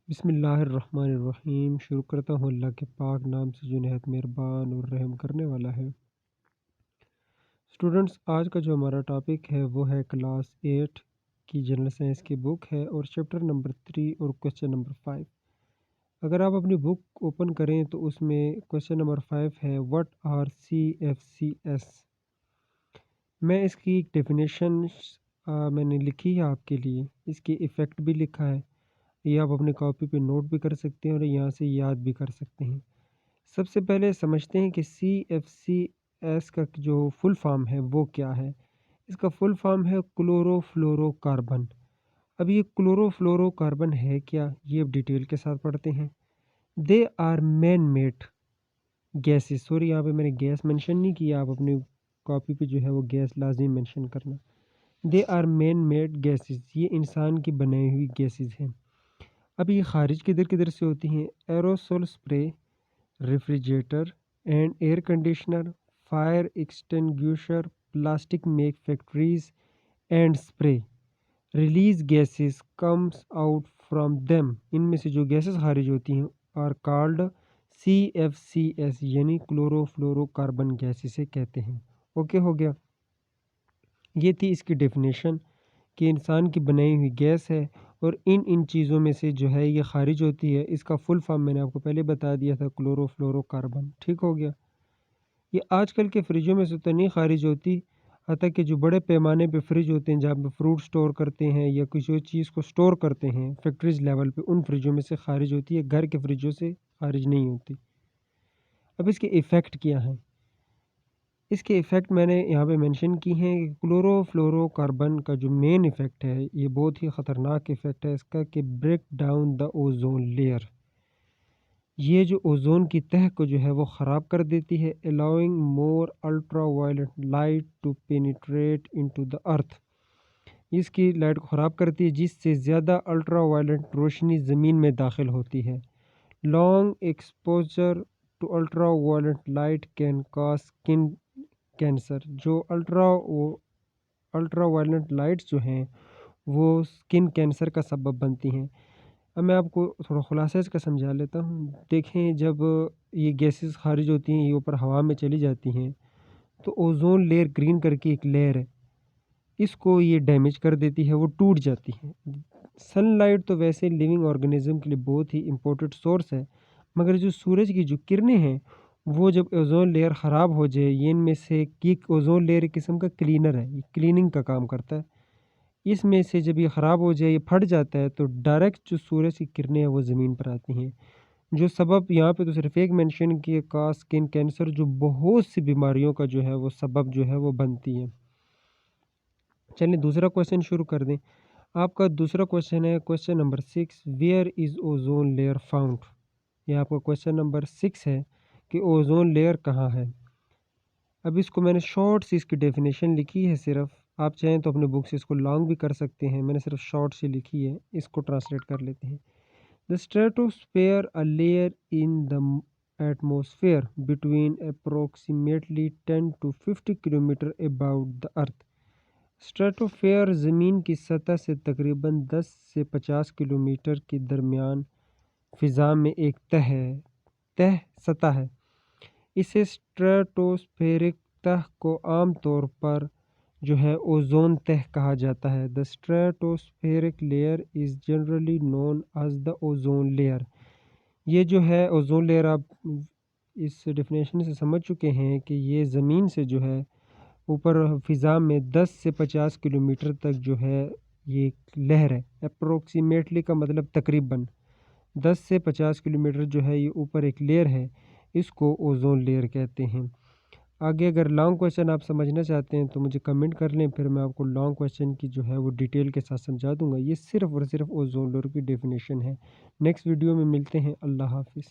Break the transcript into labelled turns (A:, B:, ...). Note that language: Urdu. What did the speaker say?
A: بسم اللہ الرحمن الرحیم۔ شروع کرتا ہوں اللہ کے پاک نام سے جو نہایت مہربان اور رحم کرنے والا ہے۔ اسٹوڈنٹس، آج کا جو ہمارا ٹاپک ہے وہ ہے کلاس 8 کی جنرل سائنس کی بک ہے اور چیپٹر نمبر 3 اور کوسچن نمبر 5۔ اگر آپ اپنی بک اوپن کریں تو اس میں کوسچن نمبر 5 ہے واٹ آر CFCS۔ میں اس کی ڈیفینیشن میں نے لکھی ہے آپ کے لیے، اس کی ایفیکٹ بھی لکھا ہے، یہ آپ اپنی کاپی پہ نوٹ بھی کر سکتے ہیں اور یہاں سے یاد بھی کر سکتے ہیں۔ سب سے پہلے سمجھتے ہیں کہ CFCS کا جو فل فارم ہے وہ کیا ہے۔ اس کا فل فارم ہے کلورو فلورو کاربن۔ اب یہ کلورو فلورو کاربن ہے کیا، یہ اب ڈیٹیل کے ساتھ پڑھتے ہیں۔ They are man made gases, sorry یہاں پہ میں نے گیس مینشن نہیں کیا، آپ اپنی کاپی پہ جو ہے وہ گیس لازم مینشن کرنا۔ They are man made gases, یہ انسان کی بنائی ہوئی گیسز ہیں۔ اب یہ خارج کدھر سے ہوتی ہیں؟ Aerosol spray, refrigerator and air conditioner, fire extinguisher, plastic make factories and spray release gases comes out from them. ان میں سے جو گیسز خارج ہوتی ہیں آر کالڈ CFCS، یعنی کلورو فلورو کاربن گیس اسے کہتے ہیں۔ اوکے ہو گیا، یہ تھی اس کی ڈیفینیشن کہ انسان کی بنائی ہوئی گیس ہے اور ان چیزوں میں سے جو ہے یہ خارج ہوتی ہے۔ اس کا فل فارم میں نے آپ کو پہلے بتا دیا تھا، کلورو فلورو کاربن۔ ٹھیک ہو گیا، یہ آج کل کے فریجوں میں سے تو نہیں خارج ہوتی، حتیٰ کہ جو بڑے پیمانے پہ فریج ہوتے ہیں جہاں پہ فروٹ سٹور کرتے ہیں یا کسی چیز کو سٹور کرتے ہیں فیکٹریز لیول پہ، ان فریجوں میں سے خارج ہوتی ہے، گھر کے فریجوں سے خارج نہیں ہوتی۔ اب اس کے ایفیکٹ کیا ہیں؟ اس کے ایفیکٹ میں نے یہاں پہ مینشن کی ہیں کہ کلورو فلورو کاربن کا جو مین ایفیکٹ ہے یہ بہت ہی خطرناک ایفیکٹ ہے اس کا، کہ break down the ozone layer, یہ جو اوزون کی تہہ کو جو ہے وہ خراب کر دیتی ہے۔ Allowing more ultraviolet light to penetrate into the earth, اس کی لائٹ کو خراب کرتی ہے جس سے زیادہ الٹرا وائلٹ روشنی زمین میں داخل ہوتی ہے۔ Long exposure to ultraviolet light can cause skin cancer, جو الٹرا وائلٹ لائٹس جو ہیں وہ اسکن کینسر کا سبب بنتی ہیں۔ اب میں آپ کو تھوڑا خلاصہ اس کا سمجھا لیتا ہوں۔ دیکھیں، جب یہ گیسز خارج ہوتی ہیں یہ اوپر ہوا میں چلی جاتی ہیں تو اوزون لیئر گرین کر کے ایک لیئر ہے، اس کو یہ ڈیمیج کر دیتی ہے، وہ ٹوٹ جاتی ہے۔ سن لائٹ تو ویسے لیونگ آرگنزم کے لیے بہت ہی امپورٹنٹ سورس ہے، مگر جو سورج کی جو کرنیں ہیں وہ جب اوزون لیئر خراب ہو جائے، یہ ان میں سے ایک اوزون لیئر ایک قسم کا کلینر ہے، یہ کلیننگ کا کام کرتا ہے۔ اس میں سے جب یہ خراب ہو جائے، یہ پھٹ جاتا ہے، تو ڈائریکٹ جو سورج کی کرنیں ہیں وہ زمین پر آتی ہیں، جو سبب یہاں پہ تو صرف ایک مینشن کیا، کا اسکن کینسر، جو بہت سی بیماریوں کا جو ہے وہ سبب جو ہے وہ بنتی ہے۔ چلیں دوسرا کویشچن شروع کر دیں۔ آپ کا دوسرا کویشچن ہے question number 6، where is ozone layer found. یہ آپ کا کویشچن نمبر 6 ہے کہ اوزون لیئر کہاں ہے۔ اب اس کو میں نے شارٹ سی اس کی ڈیفینیشن لکھی ہے، صرف آپ چاہیں تو اپنے بک سے اس کو لانگ بھی کر سکتے ہیں، میں نے صرف شارٹ سی لکھی ہے، اس کو ٹرانسلیٹ کر لیتے ہیں۔ The stratosphere, a layer in the atmosphere between approximately 10 to 50 km above the earth۔ اسٹریٹوفیئر زمین کی سطح سے تقریباً 10 سے 50 کلومیٹر کے درمیان فضا میں ایک تہ سطح ہے۔ اسے اسٹریٹوسفیرک تہ کو عام طور پر جو ہے اوزون تہ کہا جاتا ہے۔ The stratospheric layer is generally known as the ozone layer۔ یہ جو ہے اوزون لیئر، آپ اس ڈیفینیشن سے سمجھ چکے ہیں کہ یہ زمین سے جو ہے اوپر فضا میں 10 سے 50 کلومیٹر تک جو ہے یہ ایک لہر ہے۔ اپروکسیمیٹلی کا مطلب تقریباً 10 سے 50 کلومیٹر جو ہے یہ اوپر ایک لیئر ہے، اس کو اوزون لیئر کہتے ہیں۔ آگے اگر لانگ کویشچن آپ سمجھنا چاہتے ہیں تو مجھے کمنٹ کر لیں، پھر میں آپ کو لانگ کویشچن کی جو ہے وہ ڈیٹیل کے ساتھ سمجھا دوں گا۔ یہ صرف اور صرف اوزون لیئر کی ڈیفینیشن ہے۔ نیکسٹ ویڈیو میں ملتے ہیں، اللہ حافظ۔